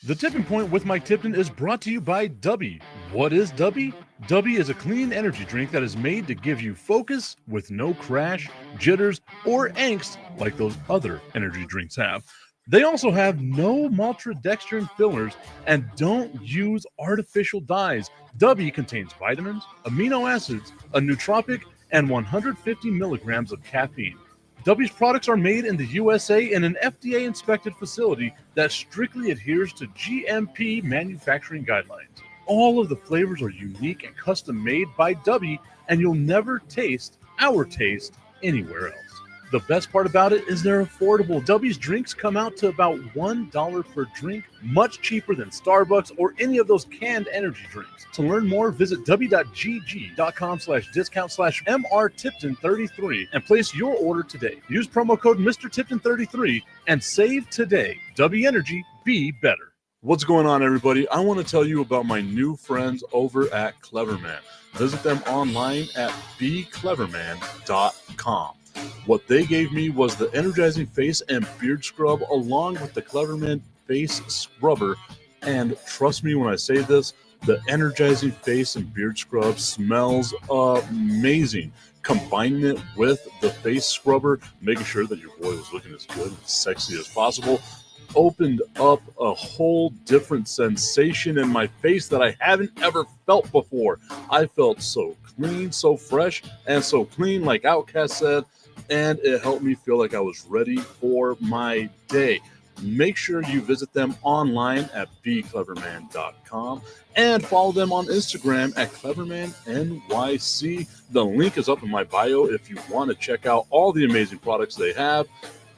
The Tipping Point with Mike Tipton is brought to you by Dubby. What is Dubby? Dubby is a clean energy drink that is made to give you focus with no crash, jitters, or angst like those other energy drinks have. They also have no maltodextrin fillers and don't use artificial dyes. Dubby contains vitamins, amino acids, a nootropic, and 150 milligrams of caffeine. Dubby's products are made in the USA in an FDA-inspected facility that strictly adheres to GMP manufacturing guidelines. All of the flavors are unique and custom-made by Dubby, and you'll never taste our taste anywhere else. The best part about it is they're affordable. Dubby's drinks come out to about $1 per drink, much cheaper than Starbucks or any of those canned energy drinks. To learn more, visit w.gg.com/discount/MRTipton33 and place your order today. Use promo code MrTipton33 and save today. Dubby Energy, be better. What's going on, everybody? I want to tell you about my new friends over at Cleverman. Visit them online at becleverman.com. What they gave me was the energizing face and beard scrub along with the Cleverman face scrubber. And trust me when I say this, the energizing face and beard scrub smells amazing. Combining it with the face scrubber, making sure that your boy was looking as good and sexy as possible, opened up a whole different sensation in my face that I haven't ever felt before. I felt so clean, so fresh, and so clean, like Outcast said, and it helped me feel like I was ready for my day. Make sure you visit them online at becleverman.com and follow them on Instagram at clevermannyc. The link is up in my bio if you want to check out all the amazing products they have.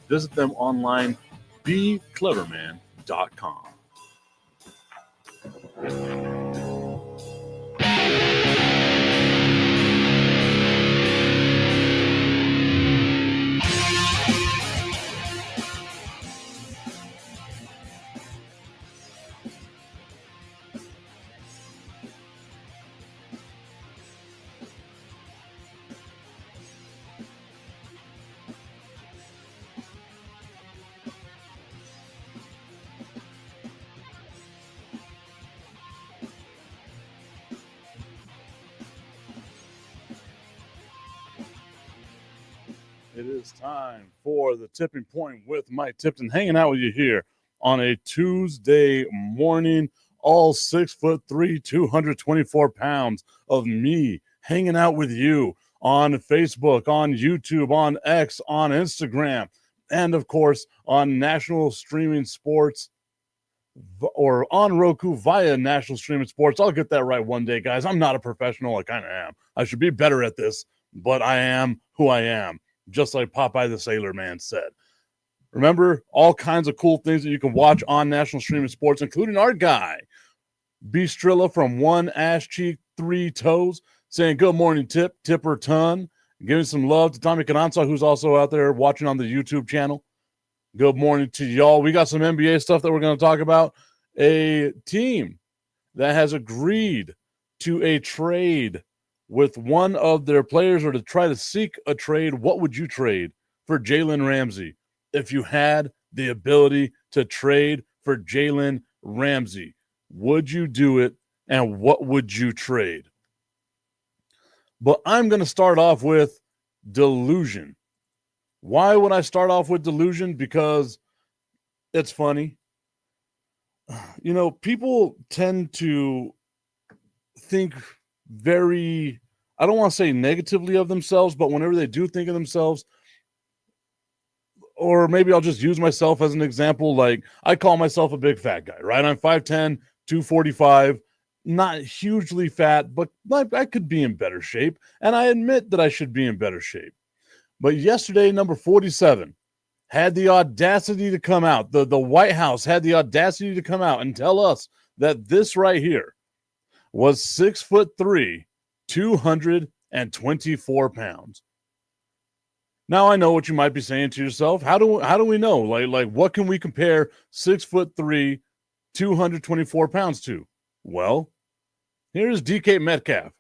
Visit them online, becleverman.com. It is time for the Tipping Point with Mike Tipton, hanging out with you here on a Tuesday morning. All 6'3", 224 pounds of me hanging out with you on Facebook, on YouTube, on X, on Instagram, and of course on National Streaming Sports or on Roku via National Streaming Sports. I'll get that right one day, guys. I'm not a professional. I kind of am. I should be better at this, but I am who I am. Just like Popeye the Sailor Man said. Remember, all kinds of cool things that you can watch on National Streaming Sports, including our guy, Beastrilla from One Ash Cheek, Three Toes, saying good morning, Tipper Ton. Giving some love to Tommy Cananza, who's also out there watching on the YouTube channel. Good morning to y'all. We got some NBA stuff that we're going to talk about. A team that has agreed to a trade with one of their players, or to try to seek a trade. What would you trade for Jalen Ramsey if you had the ability to trade for Jalen Ramsey? Would you do it, and what would you trade? But I'm going to start off with delusion. Why would I start off with delusion? Because it's funny. You know, people tend to think very, I don't want to say negatively of themselves, but whenever they do think of themselves, or maybe I'll just use myself as an example, like I call myself a big fat guy, right? I'm 5'10", 245, not hugely fat, but I could be in better shape, and I admit that I should be in better shape. But yesterday, number 47 had the audacity to come out. The White House had the audacity to come out and tell us that this right here was 6'3", 224 pounds. Now I know what you might be saying to yourself. How do we know? Like what can we compare 6'3", 224 pounds to? Well, here's DK Metcalf,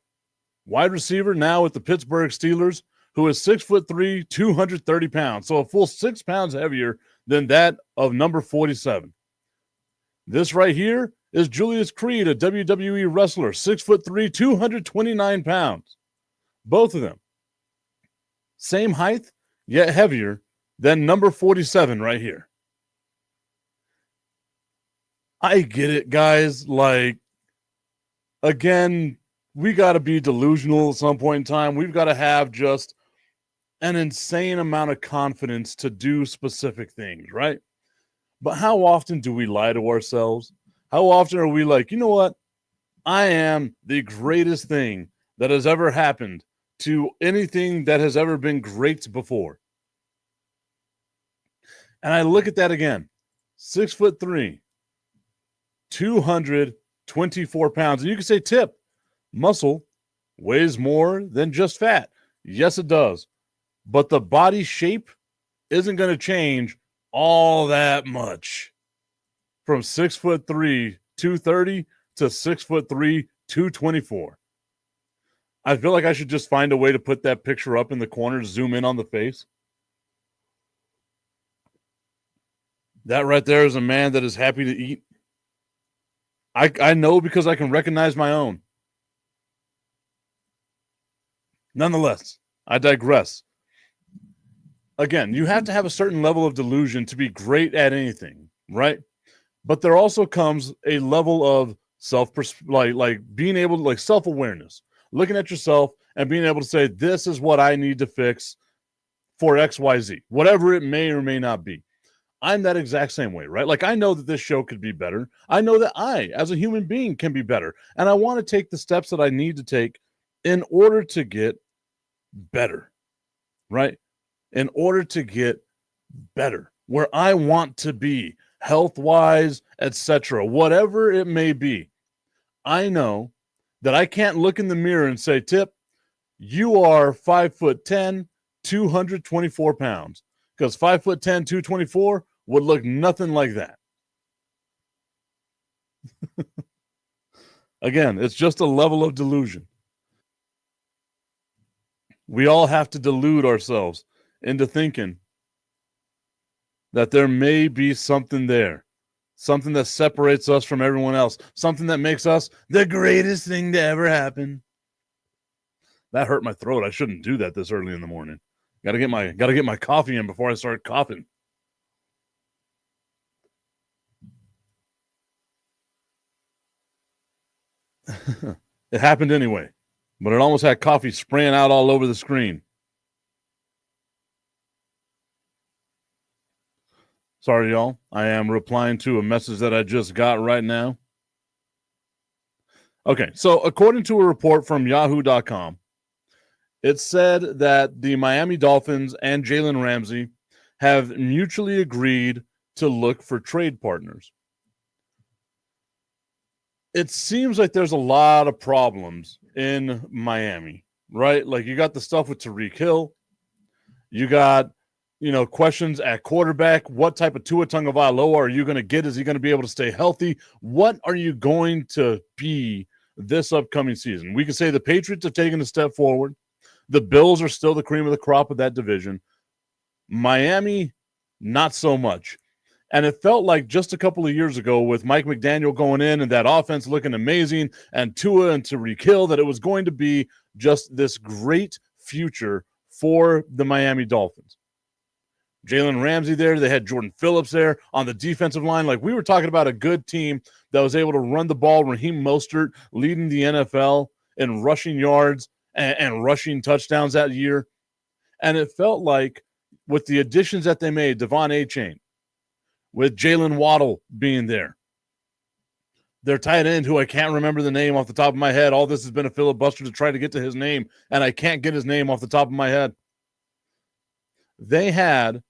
wide receiver now with the Pittsburgh Steelers, who is 6'3", 230 pounds. So a full 6 pounds heavier than that of number 47. This right here is Julius Creed, a WWE wrestler, 6'3", 229 pounds. Both of them. Same height, yet heavier than number 47 right here. I get it, guys. Like, again, we got to be delusional at some point in time. We've got to have just an insane amount of confidence to do specific things, right? But how often do we lie to ourselves? How often are we like, you know what? I am the greatest thing that has ever happened to anything that has ever been great before. And I look at that again. 6'3", 224 pounds. And you can say, Tip, muscle weighs more than just fat. Yes, it does. But the body shape isn't going to change all that much. From 6'3", 230 to 6'3", 224. I feel like I should just find a way to put that picture up in the corner, zoom in on the face. That right there is a man that is happy to eat. I know because I can recognize my own. Nonetheless, I digress. Again, you have to have a certain level of delusion to be great at anything, right? But there also comes a level of being able to self-awareness, looking at yourself and being able to say, this is what I need to fix for XYZ, whatever it may or may not be. I'm that exact same way, right? Like, I know that this show could be better. I know that I, as a human being, can be better. And I want to take the steps that I need to take in order to get better, right? In order to get better, where I want to be, health-wise, etc., whatever it may be. I know that I can't look in the mirror and say, Tip, you are 5'10", 224 pounds. Because 5'10", 224 would look nothing like that. Again, it's just a level of delusion. We all have to delude ourselves into thinking that there may be something there, something that separates us from everyone else, something that makes us the greatest thing to ever happen. That hurt my throat. I shouldn't do that this early in the morning. Got to get my coffee in before I start coughing. It happened anyway, but it almost had coffee spraying out all over the screen. Sorry, y'all. I am replying to a message that I just got right now. Okay, so according to a report from yahoo.com, it said that the Miami Dolphins and Jalen Ramsey have mutually agreed to look for trade partners. It seems like there's a lot of problems in Miami, right? Like, you got the stuff with Tyreek Hill. You got, questions at quarterback. What type of Tua Tagovailoa are you going to get? Is he going to be able to stay healthy? What are you going to be this upcoming season? We can say the Patriots have taken a step forward. The Bills are still the cream of the crop of that division. Miami, not so much. And it felt like just a couple of years ago with Mike McDaniel going in and that offense looking amazing and Tua and Tyreek Hill that it was going to be just this great future for the Miami Dolphins. Jalen Ramsey there. They had Jordan Phillips there on the defensive line. Like, we were talking about a good team that was able to run the ball. Raheem Mostert leading the NFL in rushing yards and rushing touchdowns that year. And it felt like with the additions that they made, Devon Achane, with Jalen Waddle being there, their tight end, who I can't remember the name off the top of my head. All this has been a filibuster to try to get to his name, and I can't get his name off the top of my head. They had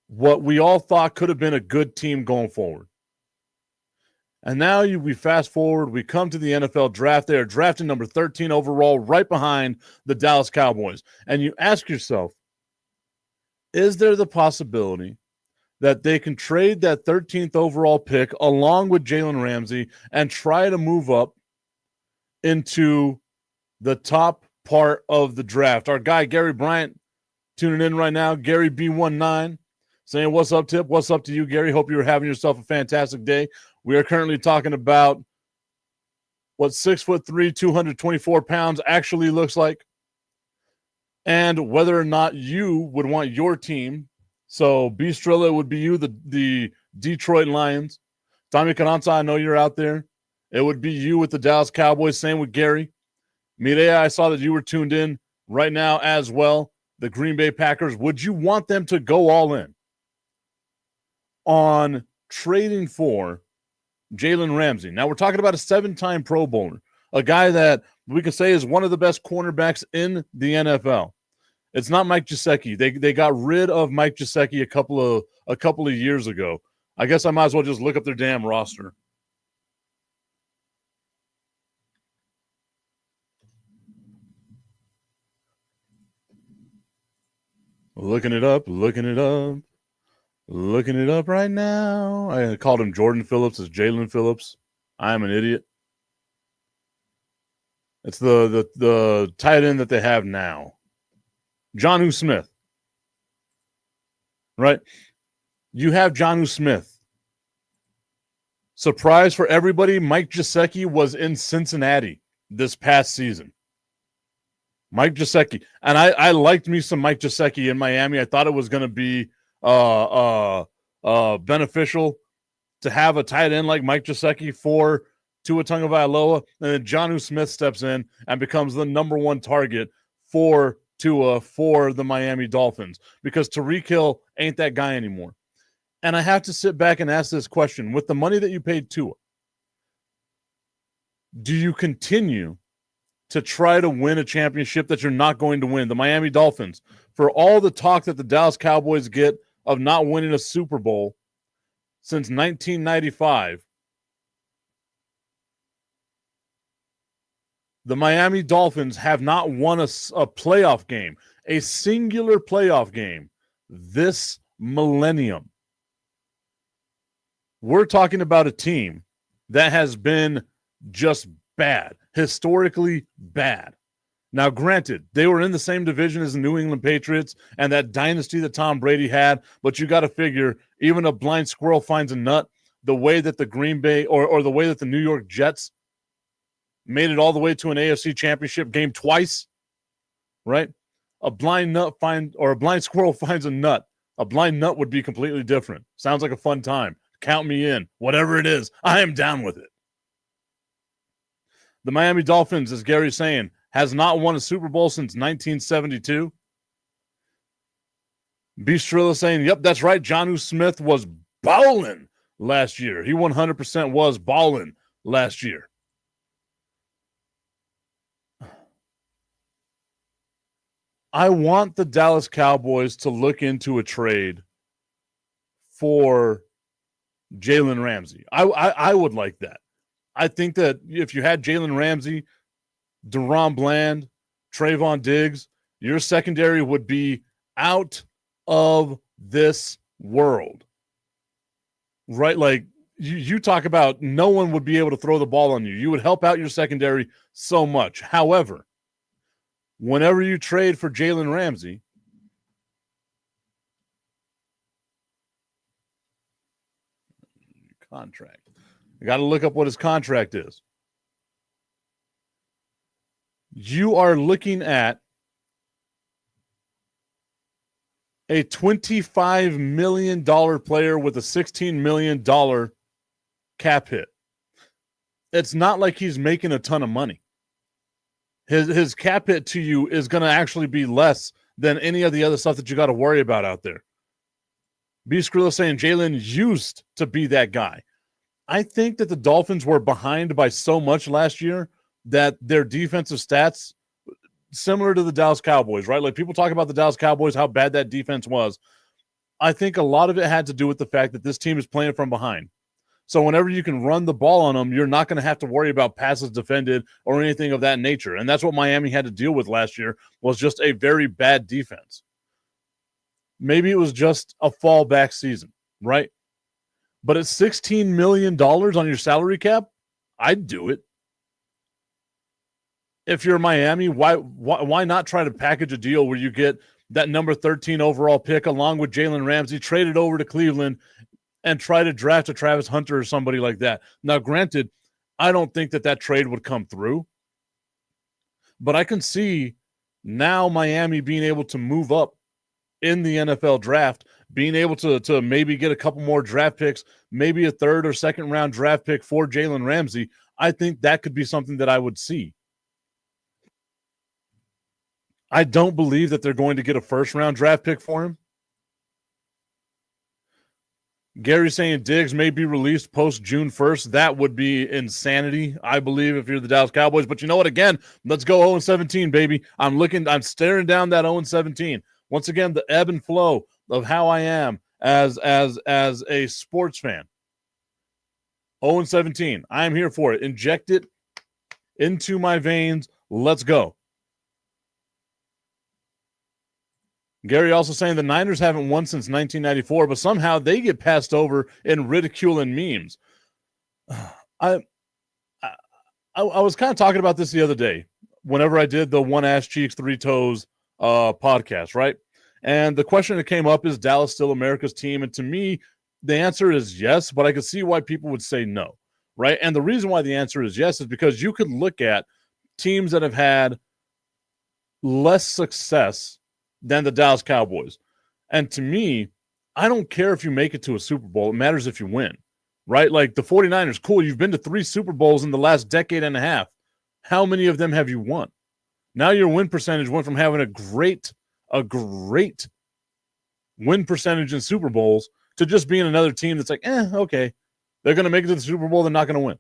what we all thought could have been a good team going forward. And now we fast forward, we come to the NFL draft. They are drafting number 13 overall, right behind the Dallas Cowboys. And you ask yourself, is there the possibility that they can trade that 13th overall pick along with Jalen Ramsey and try to move up into the top part of the draft? Our guy, Gary Bryant, tuning in right now. Gary B19 saying, what's up, Tip? What's up to you, Gary? Hope you're having yourself a fantastic day. We are currently talking about what 6'3", 224 pounds actually looks like, and whether or not you would want your team. So Bistrilla would be you, the Detroit Lions. Tommy Carranza, I know you're out there. It would be you with the Dallas Cowboys. Same with Gary. Mireya, I saw that you were tuned in right now as well. The Green Bay Packers. Would you want them to go all in on trading for Jalen Ramsey? Now, we're talking about a 7-time Pro Bowler, a guy that we could say is one of the best cornerbacks in the NFL. It's not Mike Gesicki. They got rid of Mike Gesicki a couple of years ago. I guess I might as well just look up their damn roster. Looking it up right now. I called him Jordan Phillips. It's Jalen Phillips. I'm an idiot. It's the tight end that they have now. Jonnu Smith. Right? You have Jonnu Smith. Surprise for everybody, Mike Gesicki was in Cincinnati this past season. Mike Gesicki. And I liked me some Mike Gesicki in Miami. I thought it was going to be beneficial to have a tight end like Mike Gesicki for Tua Tagovailoa. And then Jonnu Smith steps in and becomes the number one target for Tua for the Miami Dolphins because Tyreek Hill ain't that guy anymore. And I have to sit back and ask this question. With the money that you paid Tua, do you continue to try to win a championship that you're not going to win? The Miami Dolphins, for all the talk that the Dallas Cowboys get of not winning a Super Bowl since 1995, the Miami Dolphins have not won a playoff game, a singular playoff game this millennium. We're talking about a team that has been just bad, historically bad. Now, granted, they were in the same division as the New England Patriots and that dynasty that Tom Brady had, but you got to figure even a blind squirrel finds a nut. The way that the Green Bay or the way that the New York Jets made it all the way to an AFC championship game twice, right? A blind squirrel finds a nut. A blind nut would be completely different. Sounds like a fun time. Count me in. Whatever it is, I am down with it. The Miami Dolphins, as Gary's saying, has not won a Super Bowl since 1972. Bistrilla saying, yep, that's right. Jonnu Smith was balling last year. He 100% was balling last year. I want the Dallas Cowboys to look into a trade for Jalen Ramsey. I would like that. I think that if you had Jalen Ramsey, DaRon Bland, Trayvon Diggs, your secondary would be out of this world. Right? Like you talk about no one would be able to throw the ball on you. You would help out your secondary so much. However, whenever you trade for Jalen Ramsey, contract. I got to look up what his contract is. You are looking at a $25 million player with a $16 million cap hit. It's not like he's making a ton of money. His cap hit to you is going to actually be less than any of the other stuff that you got to worry about out there. B. Skrilla saying Jalen used to be that guy. I think that the Dolphins were behind by so much last year that their defensive stats, similar to the Dallas Cowboys, right? Like people talk about the Dallas Cowboys, how bad that defense was. I think a lot of it had to do with the fact that this team is playing from behind. So whenever you can run the ball on them, you're not going to have to worry about passes defended or anything of that nature. And that's what Miami had to deal with last year, was just a very bad defense. Maybe it was just a fallback season, right? But at $16 million on your salary cap, I'd do it. If you're Miami, why not try to package a deal where you get that number 13 overall pick along with Jalen Ramsey, trade it over to Cleveland, and try to draft a Travis Hunter or somebody like that. Now, granted, I don't think that trade would come through, but I can see now Miami being able to move up in the NFL draft, being able to maybe get a couple more draft picks, maybe a third or second round draft pick for Jalen Ramsey. I think that could be something that I would see. I don't believe that they're going to get a first round draft pick for him. Gary saying Diggs may be released post June 1st. That would be insanity, I believe, if you're the Dallas Cowboys. But you know what? Again, let's go 0-17, baby. I'm staring down that 0-17. Once again, the ebb and flow of how I am as a sports fan. 0-17. I am here for it. Inject it into my veins. Let's go. Gary also saying the Niners haven't won since 1994, but somehow they get passed over in ridicule and memes. I was kind of talking about this the other day whenever I did the One Ass Cheeks, Three Toes podcast, right? And the question that came up is Dallas still America's team? And to me, the answer is yes, but I could see why people would say no, right? And the reason why the answer is yes is because you could look at teams that have had less success than the Dallas Cowboys. And to me, I don't care if you make it to a Super Bowl. It matters if you win, right? Like the 49ers, cool. You've been to 3 Super Bowls in the last decade and a half. How many of them have you won? Now your win percentage went from having a great win percentage in Super Bowls to just being another team that's like, okay. They're going to make it to the Super Bowl. They're not going to win.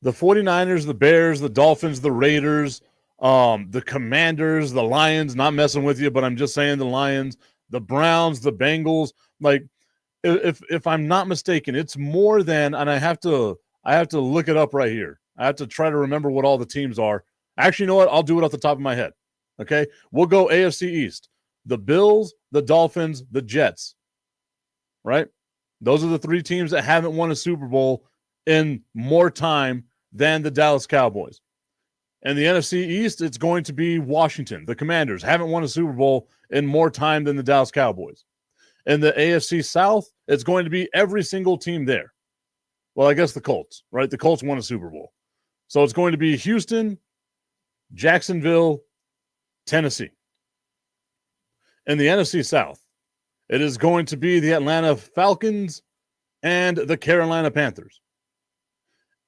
The 49ers, the Bears, the Dolphins, the Raiders, the Commanders, the Lions, not messing with you, but I'm just saying the Lions, the Browns, the Bengals. Like, if I'm not mistaken, it's more than, and I have to look it up right here. I have to try to remember what all the teams are. Actually, you know what? I'll do it off the top of my head. Okay, we'll go AFC East. The Bills, the Dolphins, the Jets. Right? Those are the 3 teams that haven't won a Super Bowl in more time than the Dallas Cowboys. And the NFC East, it's going to be Washington. The Commanders haven't won a Super Bowl in more time than the Dallas Cowboys. In the AFC South, it's going to be every single team there. Well, I guess the Colts, right? The Colts won a Super Bowl. So it's going to be Houston, Jacksonville, Tennessee. In the NFC South, it is going to be the Atlanta Falcons and the Carolina Panthers.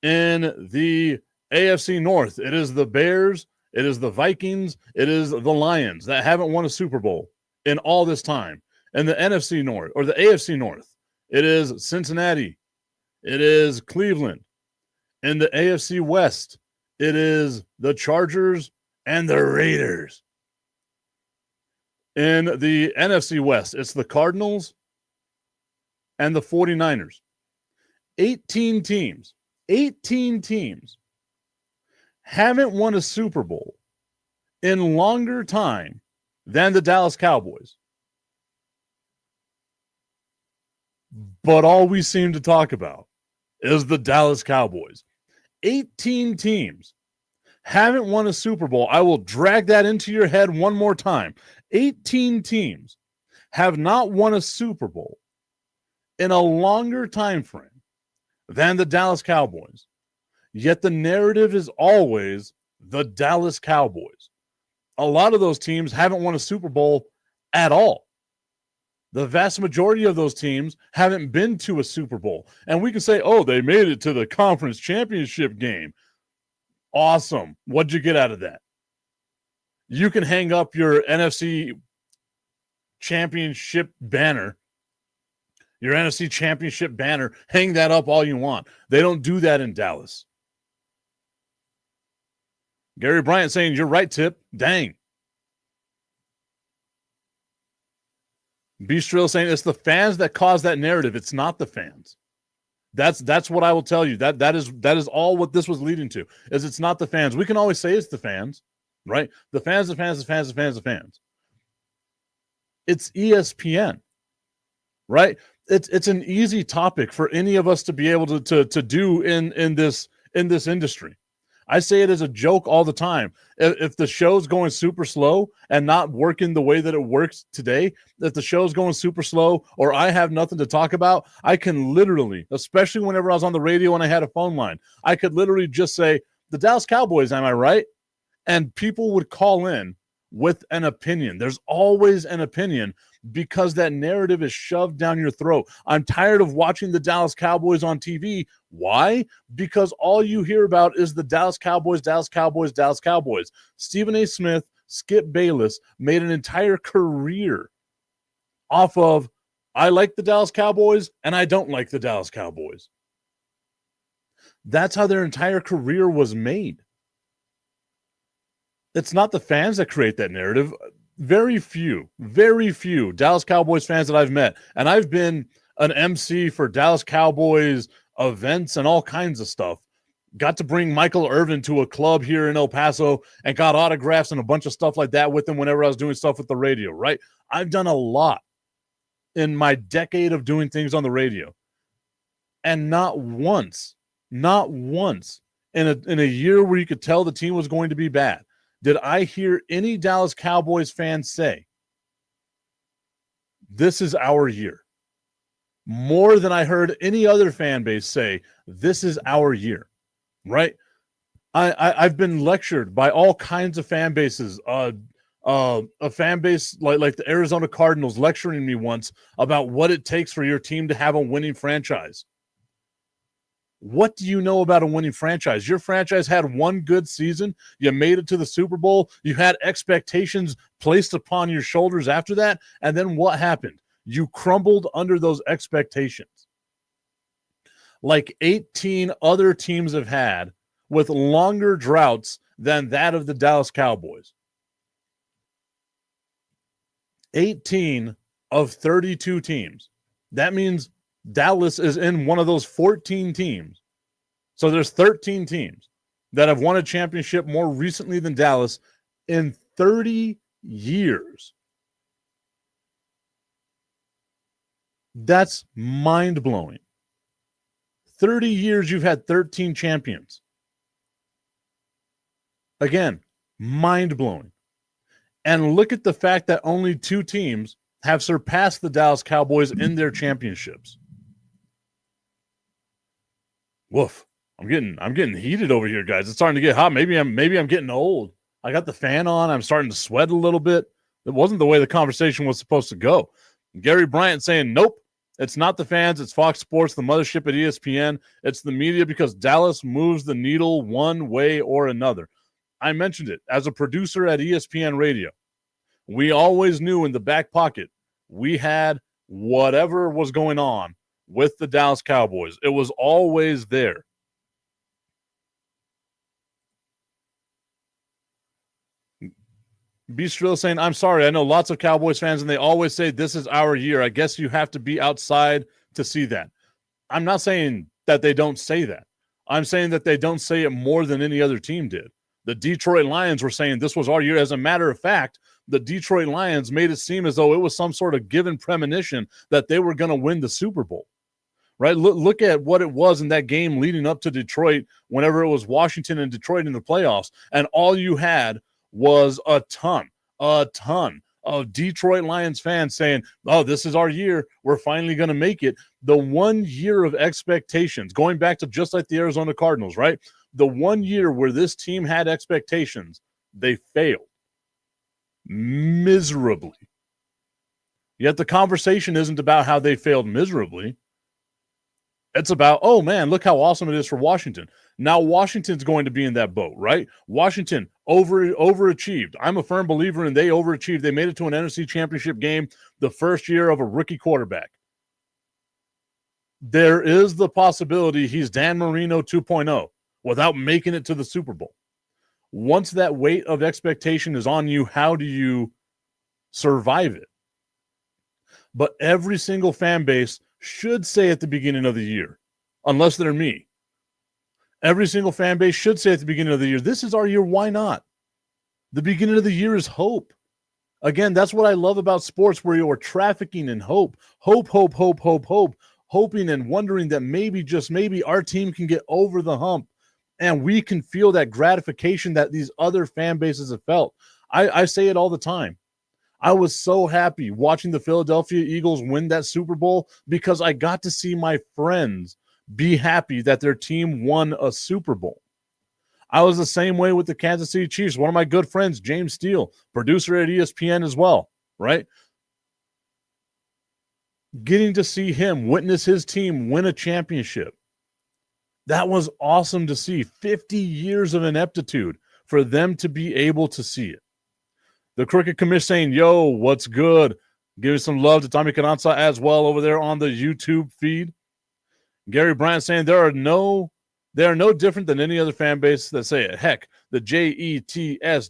In the AFC North, it is the Bears, it is the Vikings, it is the Lions that haven't won a Super Bowl in all this time. In the NFC North, or the AFC North, it is Cincinnati, it is Cleveland. In the AFC West, it is the Chargers and the Raiders. In the NFC West, it's the Cardinals and the 49ers. 18 teams haven't won a Super Bowl in longer time than the Dallas Cowboys. But all we seem to talk about is the Dallas Cowboys. 18 teams haven't won a Super Bowl. I will drag that into your head one more time. 18 teams have not won a Super Bowl in a longer time frame than the Dallas Cowboys. Yet the narrative is always the Dallas Cowboys. A lot of those teams haven't won a Super Bowl at all. The vast majority of those teams haven't been to a Super Bowl. And we can say, oh, they made it to the conference championship game. Awesome. What'd you get out of that? You can hang up your NFC championship banner, hang that up all you want. They don't do that in Dallas. Gary Bryant saying, you're right, Tip. Dang. Beastrill saying it's the fans that cause that narrative. It's not the fans. That's what I will tell you. That is all what this was leading to. Is it's not the fans. We can always say it's the fans, right? The fans. It's ESPN, right? It's an easy topic for any of us to be able to do in this industry. I say it as a joke all the time. If the show's going super slow and not working the way that it works today, if the show's going super slow or I have nothing to talk about, I can literally, especially whenever I was on the radio and I had a phone line, I could literally just say, the Dallas Cowboys, am I right? And people would call in with an opinion. There's always an opinion because that narrative is shoved down your throat. I'm tired of watching the Dallas Cowboys on TV. Why? Because all you hear about is the Dallas Cowboys, Dallas Cowboys, Dallas Cowboys. Stephen A. Smith, Skip Bayless made an entire career off of, I like the Dallas Cowboys and I don't like the Dallas Cowboys. That's how their entire career was made. It's not the fans that create that narrative. Very few Dallas Cowboys fans that I've met, and I've been an MC for Dallas Cowboys events and all kinds of stuff. Got to bring Michael Irvin to a club here in El Paso and got autographs and a bunch of stuff like that with him whenever I was doing stuff with the radio, right? I've done a lot in my decade of doing things on the radio. And not once in a year where you could tell the team was going to be bad, did I hear any Dallas Cowboys fans say, this is our year? More than I heard any other fan base say, this is our year, right? I've been lectured by all kinds of fan bases. A fan base like the Arizona Cardinals lecturing me once about what it takes for your team to have a winning franchise. What do you know about a winning franchise? Your franchise had one good season. You made it to the Super Bowl. You had expectations placed upon your shoulders after that. And then what happened? You crumbled under those expectations. Like 18 other teams have had with longer droughts than that of the Dallas Cowboys. 18 of 32 teams. That means Dallas is in one of those 14 teams. So there's 13 teams that have won a championship more recently than Dallas in 30 years. That's mind-blowing. 30 years you've had 13 champions. Again, mind-blowing. And look at the fact that only 2 teams have surpassed the Dallas Cowboys in their championships. Woof. I'm getting heated over here, guys. It's starting to get hot. Maybe I'm getting old. I got the fan on. I'm starting to sweat a little bit. It wasn't the way the conversation was supposed to go. Gary Bryant saying, nope, it's not the fans. It's Fox Sports, the mothership at ESPN. It's the media because Dallas moves the needle one way or another. I mentioned it. As a producer at ESPN Radio, we always knew in the back pocket we had whatever was going on with the Dallas Cowboys. It was always there. Beastrill saying, I'm sorry, I know lots of Cowboys fans, and they always say this is our year. I guess you have to be outside to see that. I'm not saying that they don't say that. I'm saying that they don't say it more than any other team did. The Detroit Lions were saying this was our year. As a matter of fact, the Detroit Lions made it seem as though it was some sort of given premonition that they were going to win the Super Bowl. Right? Look at what it was in that game leading up to Detroit whenever it was Washington and Detroit in the playoffs, and all you had was a ton of Detroit Lions fans saying, oh, this is our year. We're finally going to make it. The 1 year of expectations, going back to just like the Arizona Cardinals, right? The 1 year where this team had expectations, they failed miserably. Yet the conversation isn't about how they failed miserably. It's about, oh, man, look how awesome it is for Washington. Now Washington's going to be in that boat, right? Washington overachieved. I'm a firm believer in they overachieved. They made it to an NFC championship game the first year of a rookie quarterback. There is the possibility he's Dan Marino 2.0 without making it to the Super Bowl. Once that weight of expectation is on you, how do you survive it? But every single fan base should say at the beginning of the year, unless they're me, every single fan base should say at the beginning of the year, this is our year, why not? The beginning of the year is hope. Again, that's what I love about sports, where you're trafficking in hope, hoping and wondering that maybe, just maybe, our team can get over the hump And we can feel that gratification that these other fan bases have felt. I say it all the time. I was so happy watching the Philadelphia Eagles win that Super Bowl because I got to see my friends be happy that their team won a Super Bowl. I was the same way with the Kansas City Chiefs. One of my good friends, James Steele, producer at ESPN as well, right? Getting to see him witness his team win a championship. That was awesome to see. 50 years of ineptitude for them to be able to see it. The Crooked Commish saying, yo, what's good? Giving some love to Tommy Cananza as well over there on the YouTube feed. Gary Bryant saying they are no different than any other fan base that say it. Heck, the Jets,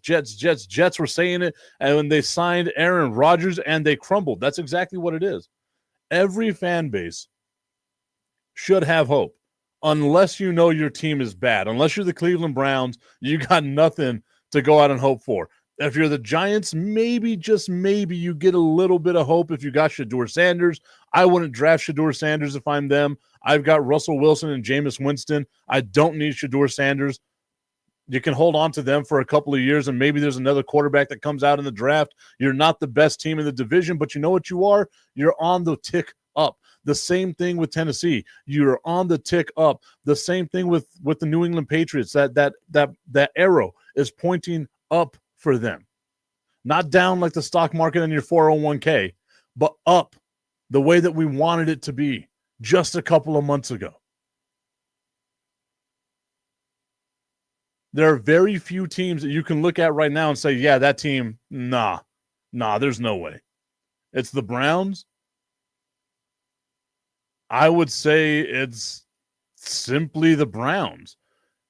Jets were saying it, and when they signed Aaron Rodgers and they crumbled. That's exactly what it is. Every fan base should have hope, unless you know your team is bad. Unless you're the Cleveland Browns, you got nothing to go out and hope for. If you're the Giants, maybe, just maybe, you get a little bit of hope if you got Shedeur Sanders. I wouldn't draft Shedeur Sanders if I'm them. I've got Russell Wilson and Jameis Winston. I don't need Shedeur Sanders. You can hold on to them for a couple of years, and maybe there's another quarterback that comes out in the draft. You're not the best team in the division, but you know what you are? You're on the tick up. The same thing with Tennessee. You're on the tick up. The same thing with the New England Patriots. That arrow is pointing up for them. Not down like the stock market in your 401k, but up the way that we wanted it to be just a couple of months ago. There are very few teams that you can look at right now and say, yeah, that team, nah, there's no way. It's the Browns. I would say it's simply the Browns.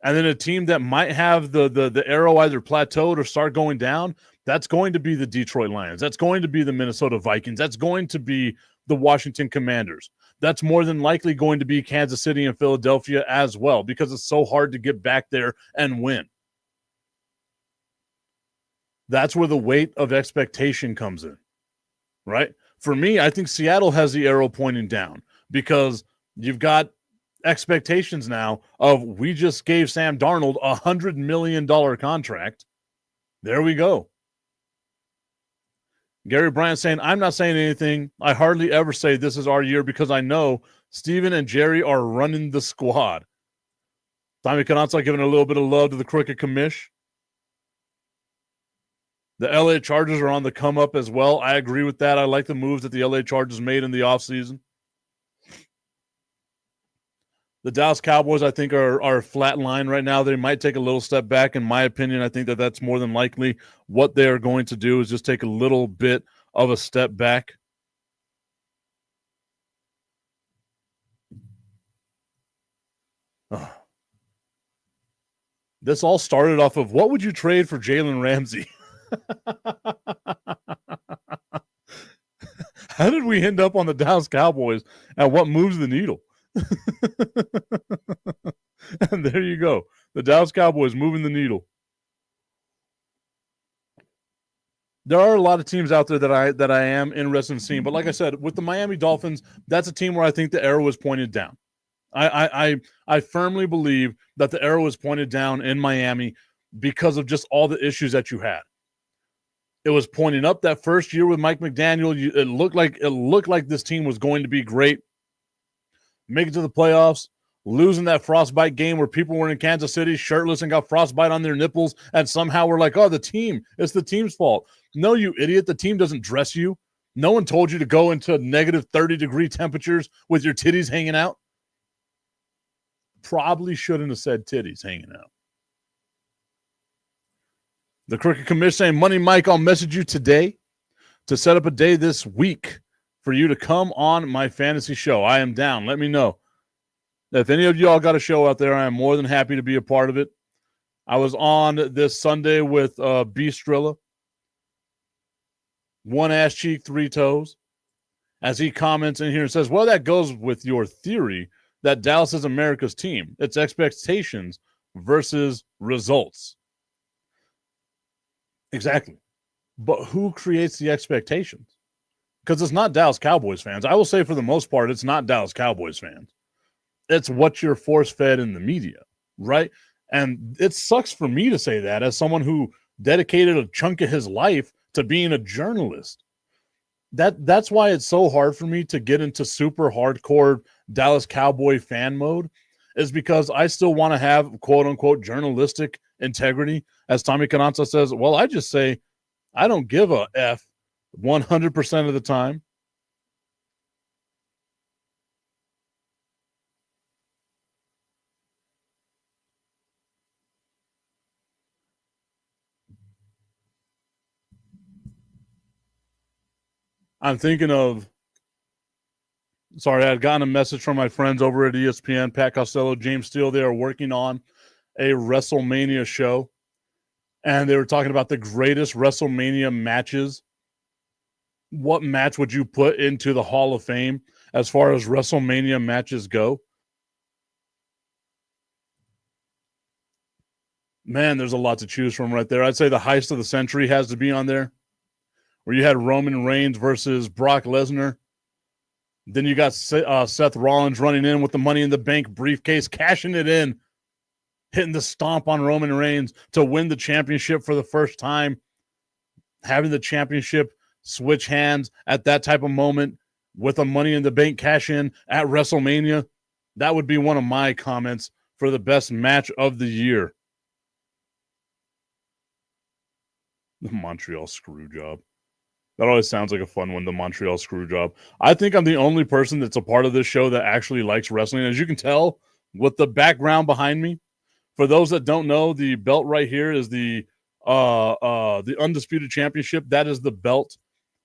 And then a team that might have the arrow either plateaued or start going down, that's going to be the Detroit Lions. That's going to be the Minnesota Vikings. That's going to be the Washington Commanders. That's more than likely going to be Kansas City and Philadelphia as well, because it's so hard to get back there and win. That's where the weight of expectation comes in, right? For me, I think Seattle has the arrow pointing down because you've got expectations now of, we just gave Sam Darnold a $100 million contract. There we go. Gary Bryant saying, I'm not saying anything. I hardly ever say this is our year because I know Steven and Jerry are running the squad. Tommy Cananza giving a little bit of love to the Crooked Commish. The LA Chargers are on the come up as well. I agree with that. I like the moves that the LA Chargers made in the offseason. The Dallas Cowboys, I think, are flat line right now. They might take a little step back. In my opinion, I think that's more than likely what they are going to do, is just take a little bit of a step back. This all started off of, what would you trade for Jalen Ramsey? How did we end up on the Dallas Cowboys, and what moves the needle? And there you go. The Dallas Cowboys moving the needle. There are a lot of teams out there that I am interested in seeing, but like I said, with the Miami Dolphins, that's a team where I think the arrow is pointed down. I firmly believe that the arrow is pointed down in Miami because of just all the issues that you had. It was pointing up that first year with Mike McDaniel. It looked like this team was going to be great. Make it to the playoffs, losing that frostbite game where people were in Kansas City shirtless and got frostbite on their nipples, and somehow we're like, oh, it's the team's fault. No, you idiot. The team doesn't dress you. No one told you to go into negative 30-degree temperatures with your titties hanging out. Probably shouldn't have said titties hanging out. The Crooked Commish saying, Money Mike, I'll message you today to set up a day this week for you to come on my fantasy show. I am down. Let me know. If any of y'all got a show out there, I am more than happy to be a part of it. I was on this Sunday with Beastrilla. One ass cheek, three toes. As he comments in here and says, well, that goes with your theory that Dallas is America's team. It's expectations versus results. Exactly. But who creates the expectations? Because it's not Dallas Cowboys fans. I will say for the most part, it's not Dallas Cowboys fans. It's what you're force-fed in the media, right? And it sucks for me to say that as someone who dedicated a chunk of his life to being a journalist. That's why it's so hard for me to get into super hardcore Dallas Cowboy fan mode, is because I still want to have quote unquote journalistic integrity. As Tommy Cananza says, well, I just say I don't give a F 100% of the time. I'm thinking of, sorry, I had gotten a message from my friends over at ESPN, Pat Costello, James Steele. They are working on a WrestleMania show, and they were talking about the greatest WrestleMania matches. What match would you put into the Hall of Fame as far as WrestleMania matches go? Man, there's a lot to choose from right there. I'd say the heist of the century has to be on there, where you had Roman Reigns versus Brock Lesnar. Then you got Seth Rollins running in with the Money in the Bank briefcase, cashing it in, hitting the stomp on Roman Reigns to win the championship for the first time, having the championship switch hands at that type of moment with a Money in the Bank cash in at WrestleMania. That would be one of my comments for the best match of the year. The Montreal Screwjob. That always sounds like a fun one, the Montreal Screwjob. I think I'm the only person that's a part of this show that actually likes wrestling. As you can tell with the background behind me, for those that don't know, the belt right here is the Undisputed Championship. That is the belt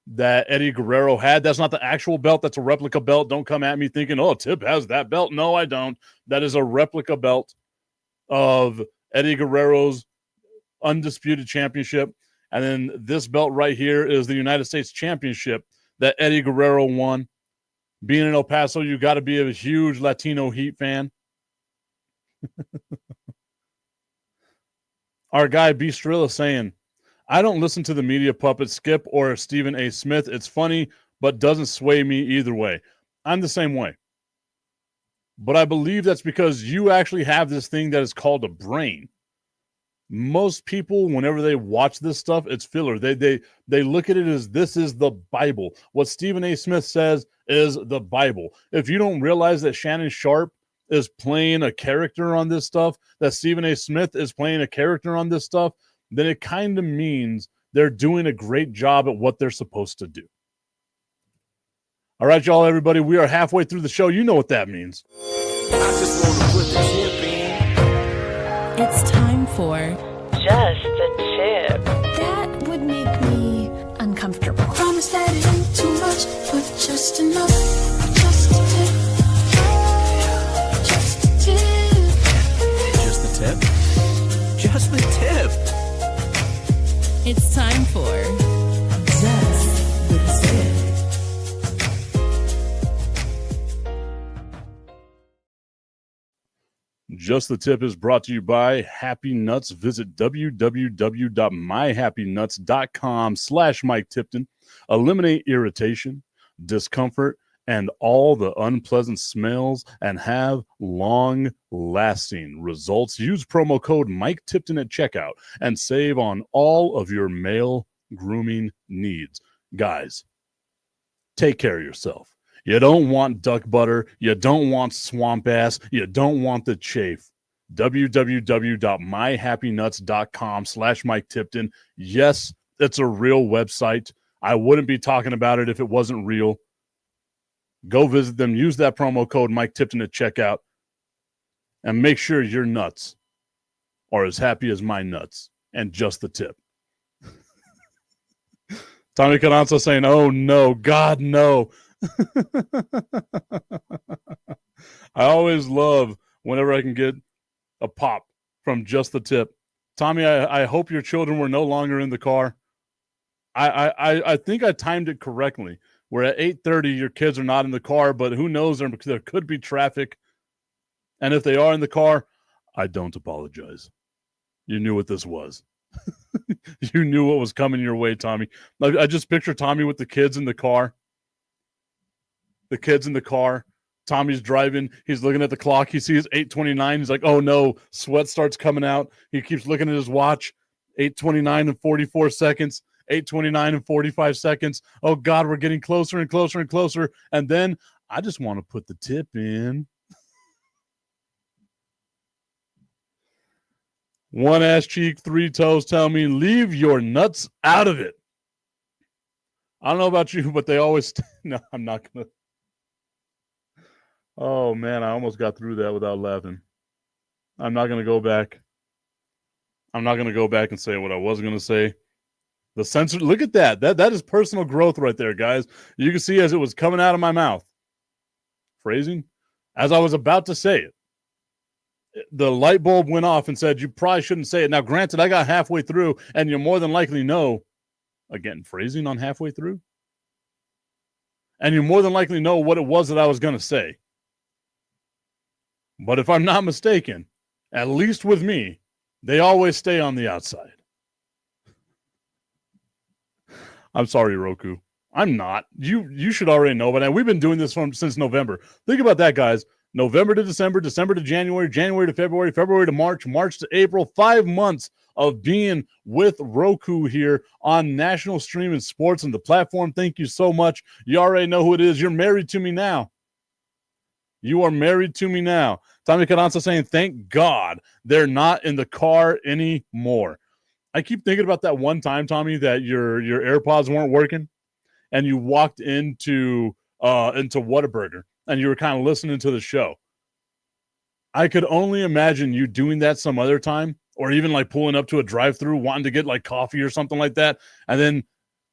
that Eddie Guerrero had. That's not the actual belt. That's a replica belt. Don't come at me thinking, oh, Tip has that belt. No, I don't. That is a replica belt of Eddie Guerrero's Undisputed Championship. And then this belt right here is the United States Championship that Eddie Guerrero won. Being in El Paso, you got to be a huge Latino Heat fan. Our guy B. Strilla saying, I don't listen to the media puppet Skip or Stephen A. Smith. It's funny, but doesn't sway me either way. I'm the same way. But I believe that's because you actually have this thing that is called a brain. Most people, whenever they watch this stuff, it's filler. They look at it as this is the Bible. What Stephen A. Smith says is the Bible. If you don't realize that Shannon Sharp is playing a character on this stuff, that Stephen A. Smith is playing a character on this stuff, then it kind of means they're doing a great job at what they're supposed to do. All right, y'all, everybody, we are halfway through the show. You know what that means. I just want to put the tip in. It's time for Just the Tip. That would make me uncomfortable. Promise that it ain't too much, but just enough. Just a tip. Just a tip. Just the tip. Just the tip. It's time for Just the Tip. Just the Tip is brought to you by Happy Nuts. Visit www.myhappynuts.com/Mike Tipton. Eliminate irritation, discomfort, and all the unpleasant smells and have long-lasting results. Use promo code Mike Tipton at checkout and save on all of your male grooming needs. Guys, take care of yourself. You don't want duck butter. You don't want swamp ass. You don't want the chafe. www.myhappynuts.com/Mike Tipton. Yes, it's a real website. I wouldn't be talking about it if it wasn't real. Go visit them. Use that promo code Mike Tipton at checkout. And make sure your nuts are as happy as my nuts. And just the tip. Tommy Cananza saying, oh no, God no. I always love whenever I can get a pop from just the tip. Tommy, I hope your children were no longer in the car. I think I timed it correctly. Where at 8:30 your kids are not in the car, but who knows, there could be traffic. And if they are in the car, I don't apologize. You knew what this was. You knew what was coming your way, Tommy. I just picture Tommy with the kids in the car. The kids in the car Tommy's driving. He's looking at the clock. He sees 8:29. He's like, oh no, sweat starts coming out. He keeps looking at his watch. 8:29 and 44 seconds. 8:29 and 45 seconds. Oh God, we're getting closer and closer and closer. And then I just want to put the tip in. One ass cheek, three toes tell me, leave your nuts out of it. I don't know about you, but they always... No, I'm not going to... Oh, man, I almost got through that without laughing. I'm not going to go back. I'm not going to go back and say what I was going to say. The censor... Look at that. That is personal growth right there, guys. You can see as it was coming out of my mouth. Phrasing. As I was about to say it, the light bulb went off and said, you probably shouldn't say it. Now, granted, I got halfway through, and you more than likely know... Again, phrasing on halfway through. And you more than likely know what it was that I was going to say. But if I'm not mistaken, at least with me, they always stay on the outside. I'm sorry, Roku. I'm not. You should already know by now. We've been doing this since November. Think about that, guys. November to December, December to January, January to February, February to March, March to April. 5 months of being with Roku here on National Streaming Sports and the platform. Thank you so much. You already know who it is. You're married to me now. You are married to me now. Tommy Carranza saying, thank God they're not in the car anymore. I keep thinking about that one time, Tommy, that your AirPods weren't working and you walked into Whataburger and you were kind of listening to the show. I could only imagine you doing that some other time, or even like pulling up to a drive-thru wanting to get like coffee or something like that. And then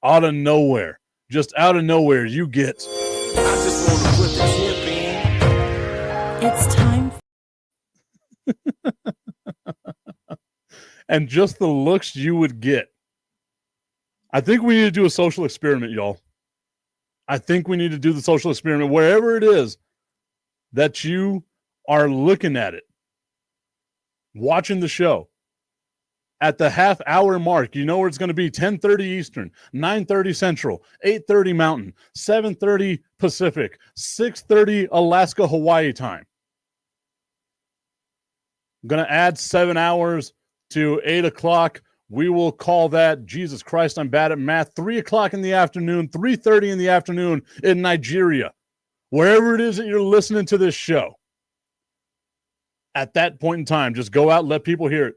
out of nowhere, just out of nowhere, you get... I just want to put the tip in. It's time. And just the looks you would get. I think we need to do a social experiment, y'all. I think we need to do the social experiment wherever it is that you are looking at it, watching the show. At the half-hour mark, you know where it's going to be: 10:30 Eastern, 9:30 Central, 8:30 Mountain, 7:30 Pacific, 6:30 Alaska, Hawaii time. I'm going to add 7 hours to 8 o'clock. We will call that, Jesus Christ, I'm bad at math, 3 o'clock in the afternoon, 3:30 in the afternoon in Nigeria. Wherever it is that you're listening to this show, at that point in time, just go out and let people hear it.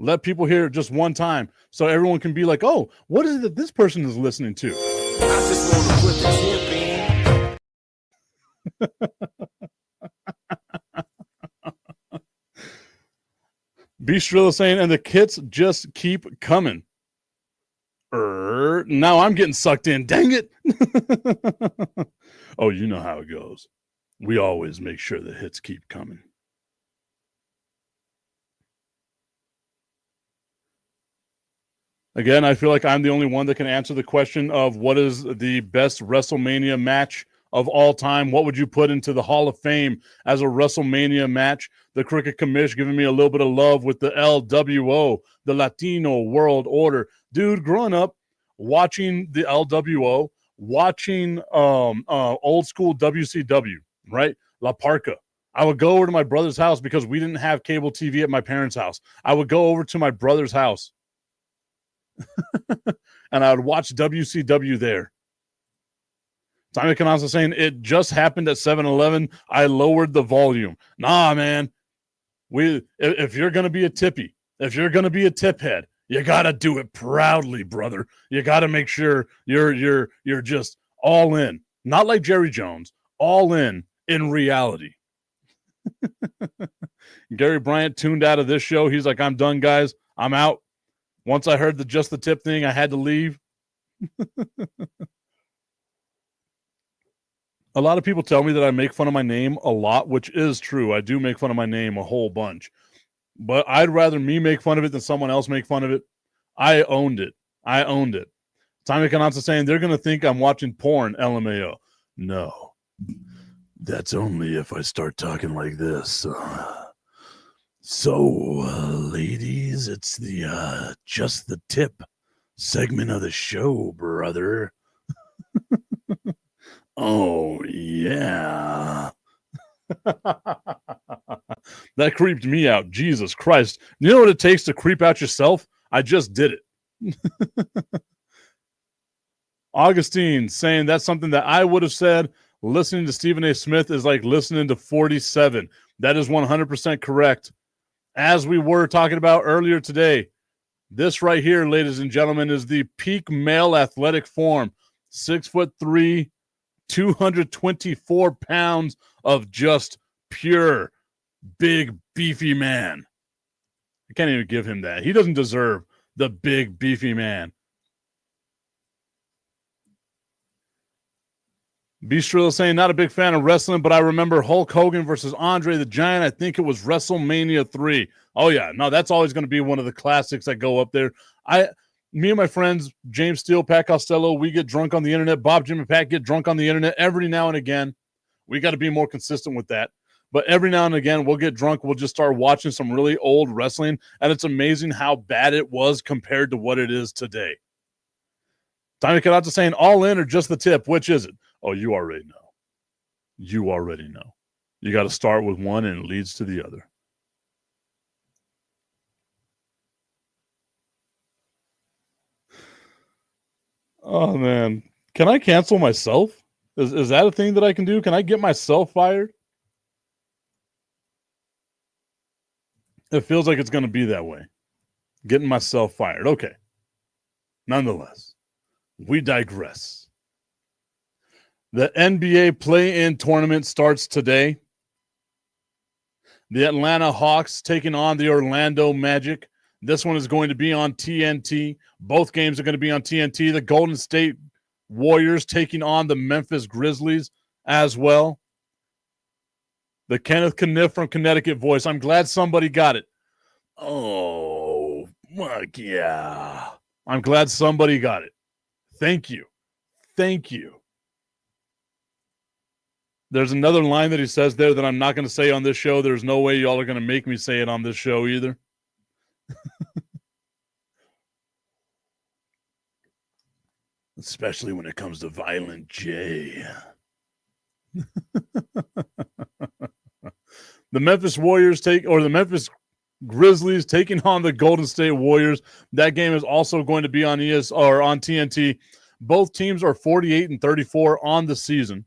Let people hear it just one time so everyone can be like, oh, what is it that this person is listening to? I just want to put the tip in. B. Strilla saying, and the kits just keep coming. Now I'm getting sucked in. Dang it. Oh, you know how it goes. We always make sure the hits keep coming. Again, I feel like I'm the only one that can answer the question of what is the best WrestleMania match of all time. What would you put into the Hall of Fame as a WrestleMania match? The Cricket Commish giving me a little bit of love with the LWO, the Latino World Order. Dude, growing up, watching the LWO, watching old school WCW, right? La Parka. I would go over to my brother's house because we didn't have cable TV at my parents' house. I would go over to my brother's house. And I would watch WCW there. Tommy Canasa saying, it just happened at 7-Eleven. I lowered the volume. Nah, man. If you're going to be a tippy, if you're going to be a tip head, you got to do it proudly, brother. You got to make sure you're just all in. Not like Jerry Jones, all in reality. Gary Bryant tuned out of this show. He's like, I'm done, guys. I'm out. Once I heard just the tip thing, I had to leave. A lot of people tell me that I make fun of my name a lot, which is true. I do make fun of my name a whole bunch. But I'd rather me make fun of it than someone else make fun of it. I owned it. Tommy Cananza saying they're going to think I'm watching porn, LMAO. No. That's only if I start talking like this. So, ladies, it's the just the tip segment of the show, brother. Oh, yeah. That creeped me out. Jesus Christ. You know what it takes to creep out yourself? I just did it. Augustine saying that's something that I would have said. Listening to Stephen A. Smith is like listening to 47. That is 100% correct. As we were talking about earlier today, this right here, ladies and gentlemen, is the peak male athletic form. 6'3", 224 pounds of just pure big beefy man. I can't even give him that. He doesn't deserve the big beefy man. Bistro saying, not a big fan of wrestling, but I remember Hulk Hogan versus Andre the Giant. I think it was WrestleMania 3. Oh, yeah. No, that's always going to be one of the classics that go up there. Me and my friends, James Steele, Pat Costello, we get drunk on the internet. Bob, Jim, and Pat get drunk on the internet every now and again. We got to be more consistent with that. But every now and again, we'll get drunk. We'll just start watching some really old wrestling, and it's amazing how bad it was compared to what it is today. Tommy Caratta saying, all in or just the tip? Which is it? Oh, you already know. You already know. You got to start with one and it leads to the other. Oh, man. Can I cancel myself? Is that a thing that I can do? Can I get myself fired? It feels like it's going to be that way. Getting myself fired. Okay. Nonetheless, we digress. The NBA play-in tournament starts today. The Atlanta Hawks taking on the Orlando Magic. This one is going to be on TNT. Both games are going to be on TNT. The Golden State Warriors taking on the Memphis Grizzlies as well. The Kenneth Kniff from Connecticut voice. I'm glad somebody got it. Oh, fuck yeah. I'm glad somebody got it. Thank you. Thank you. There's another line that he says there that I'm not going to say on this show. There's no way y'all are going to make me say it on this show either. Especially when it comes to Violent J. The Memphis Grizzlies taking on the Golden State Warriors. That game is also going to be on on TNT. Both teams are 48-34 on the season.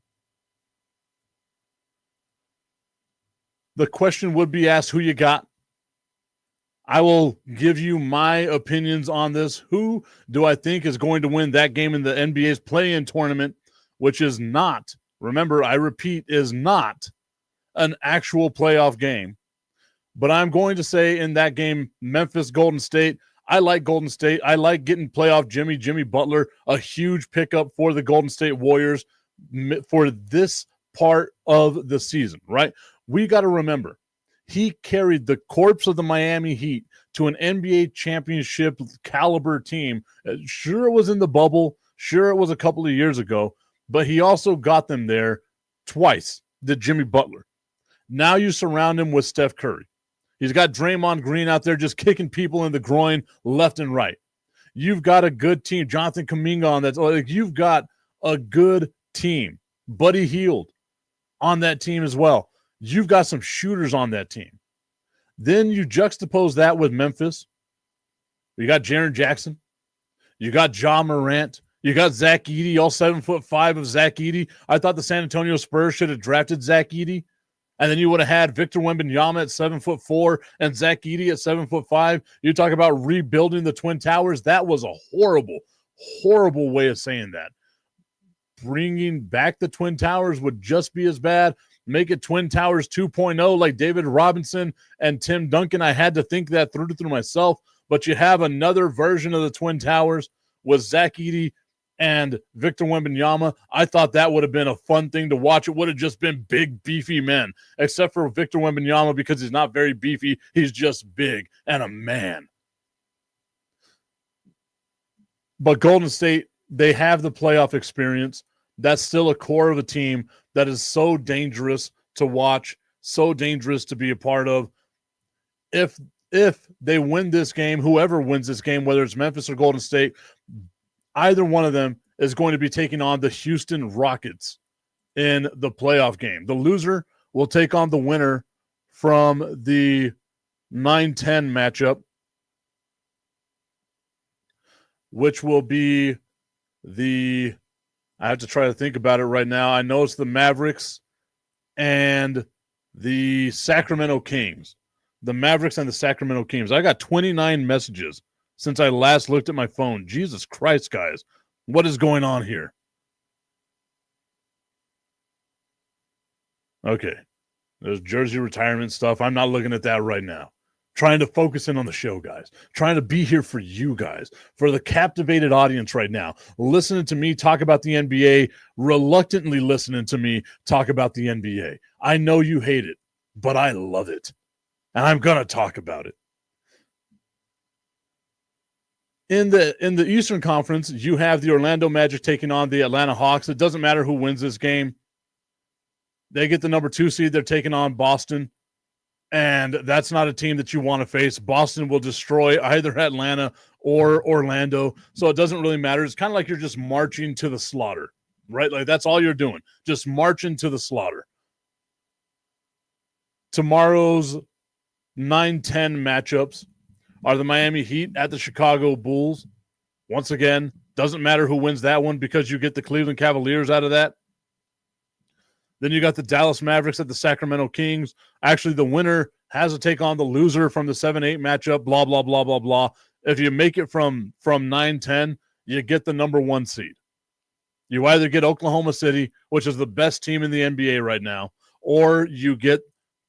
The question would be asked, who you got? I will give you my opinions on this. Who do I think is going to win that game in the NBA's play-in tournament, which is not, remember, I repeat, is not an actual playoff game. But I'm going to say in that game, Memphis, Golden State. I like Golden State. I like getting playoff Jimmy Butler, a huge pickup for the Golden State Warriors for this part of the season, right? We got to remember, he carried the corpse of the Miami Heat to an NBA championship caliber team. Sure, it was in the bubble. Sure, it was a couple of years ago, but he also got them there twice, did Jimmy Butler. Now you surround him with Steph Curry. He's got Draymond Green out there just kicking people in the groin left and right. You've got a good team. Jonathan Kuminga on that. Like, you've got a good team. Buddy Hield on that team as well. You've got some shooters on that team. Then you juxtapose that with Memphis. You got Jaren Jackson. You got Ja Morant. You got Zach Edey, all 7'5" of Zach Edey. I thought the San Antonio Spurs should have drafted Zach Edey. And then you would have had Victor Wembanyama at 7'4" and Zach Edey at 7'5". You talk about rebuilding the Twin Towers. That was a horrible, horrible way of saying that. Bringing back the Twin Towers would just be as bad. Make it Twin Towers 2.0 like David Robinson and Tim Duncan. I had to think that through myself. But you have another version of the Twin Towers with Zach Edey and Victor Wembanyama. I thought that would have been a fun thing to watch. It would have just been big, beefy men, except for Victor Wembanyama because he's not very beefy. He's just big and a man. But Golden State, they have the playoff experience. That's still a core of a team that is so dangerous to watch, so dangerous to be a part of. If they win this game, whoever wins this game, whether it's Memphis or Golden State, either one of them is going to be taking on the Houston Rockets in the playoff game. The loser will take on the winner from the 9-10 matchup, which will be I have to try to think about it right now. I know it's the Mavericks and the Sacramento Kings. The Mavericks and the Sacramento Kings. I got 29 messages since I last looked at my phone. Jesus Christ, guys. What is going on here? Okay. There's jersey retirement stuff. I'm not looking at that right now. Trying to focus in on the show, guys. Trying to be here for you guys, for the captivated audience right now. Listening to me talk about the NBA, reluctantly listening to me talk about the NBA. I know you hate it, but I love it. And I'm going to talk about it. In the Eastern Conference, you have the Orlando Magic taking on the Atlanta Hawks. It doesn't matter who wins this game. They get the number 2 seed. They're taking on Boston. And that's not a team that you want to face. Boston will destroy either Atlanta or Orlando. So it doesn't really matter. It's kind of like you're just marching to the slaughter, right? Like that's all you're doing. Just marching to the slaughter. Tomorrow's 9-10 matchups are the Miami Heat at the Chicago Bulls. Once again, doesn't matter who wins that one because you get the Cleveland Cavaliers out of that. Then you got the Dallas Mavericks at the Sacramento Kings. Actually, the winner has to take on the loser from the 7-8 matchup, blah, blah, blah, blah, blah. If you make it from 9-10, you get the number 1 seed. You either get Oklahoma City, which is the best team in the NBA right now, or you get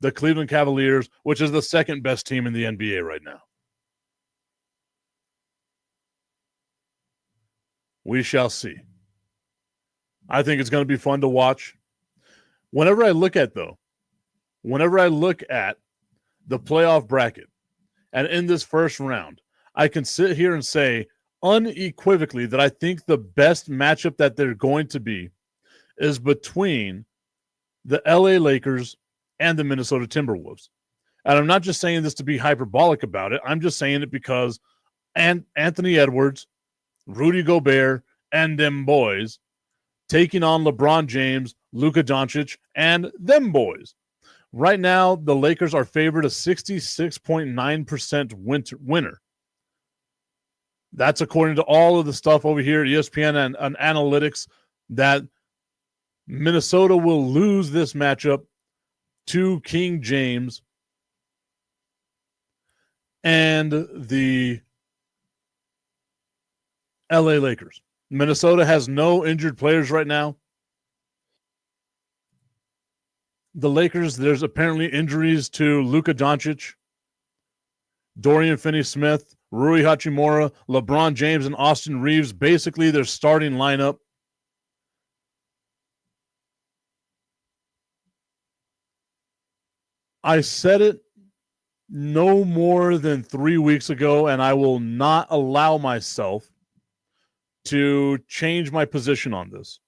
the Cleveland Cavaliers, which is the second best team in the NBA right now. We shall see. I think it's going to be fun to watch. Whenever I look at the playoff bracket, and in this first round, I can sit here and say unequivocally that I think the best matchup that they're going to be is between the LA Lakers and the Minnesota Timberwolves. And I'm not just saying this to be hyperbolic about it. I'm just saying it because Anthony Edwards, Rudy Gobert, and them boys taking on LeBron James, Luka Doncic, and them boys. Right now, the Lakers are favored a 66.9% winner. That's according to all of the stuff over here at ESPN and analytics, that Minnesota will lose this matchup to King James and the LA Lakers. Minnesota has no injured players right now. The Lakers, there's apparently injuries to Luka Doncic, Dorian Finney-Smith, Rui Hachimura, LeBron James, and Austin Reeves. Basically, their starting lineup. I said it no more than 3 weeks ago, and I will not allow myself to change my position on this.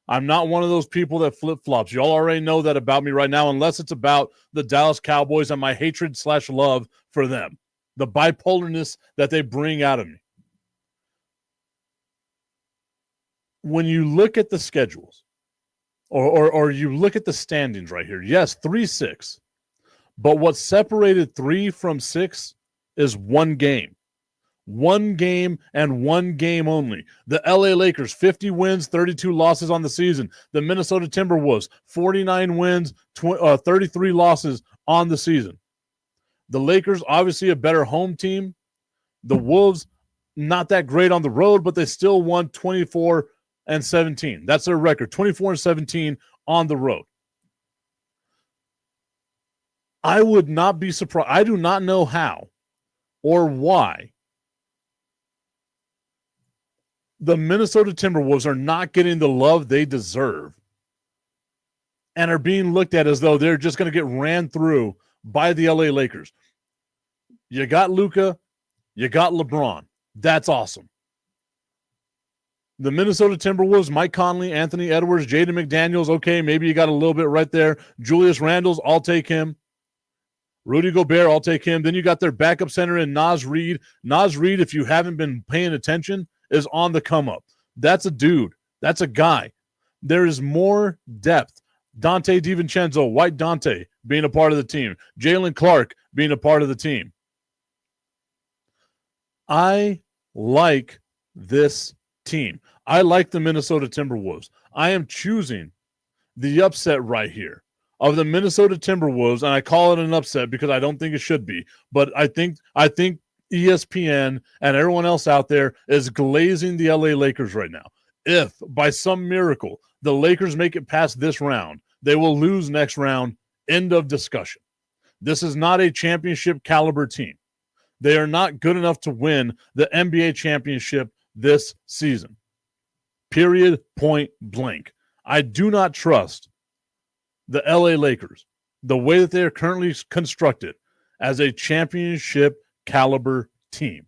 I'm not one of those people that flip-flops. Y'all already know that about me right now, unless it's about the Dallas Cowboys and my hatred/love for them, the bipolarness that they bring out of me. When you look at the schedules, or you look at the standings right here, yes, 3-6, but what separated 3 from 6 is one game. One game and one game only. The LA Lakers, 50 wins, 32 losses on the season. The Minnesota Timberwolves, 49 wins, 33 losses on the season. The Lakers, obviously a better home team. The Wolves, not that great on the road, but they still won 24-17. That's their record, 24-17 on the road. I would not be surprised. I do not know how or why the Minnesota Timberwolves are not getting the love they deserve and are being looked at as though they're just going to get ran through by the LA Lakers. You got Luka, you got LeBron. That's awesome. The Minnesota Timberwolves, Mike Conley, Anthony Edwards, Jaden McDaniels, okay, maybe you got a little bit right there. Julius Randle, I'll take him. Rudy Gobert, I'll take him. Then you got their backup center in Naz Reid. Naz Reid, if you haven't been paying attention, is on the come up. That's a dude. That's a guy. There is more depth. Dante DiVincenzo, White Dante, being a part of the team. Jalen Clark being a part of the team. I like this team. I like the Minnesota Timberwolves. I am choosing the upset right here of the Minnesota Timberwolves, and I call it an upset because I don't think it should be. But I think ESPN and everyone else out there is glazing the LA Lakers right now. If by some miracle the Lakers make it past this round, they will lose next round. End of discussion. This is not a championship caliber team. They are not good enough to win the NBA championship this season. Period, point blank. I do not trust the LA Lakers, the way that they are currently constructed, as a championship caliber team.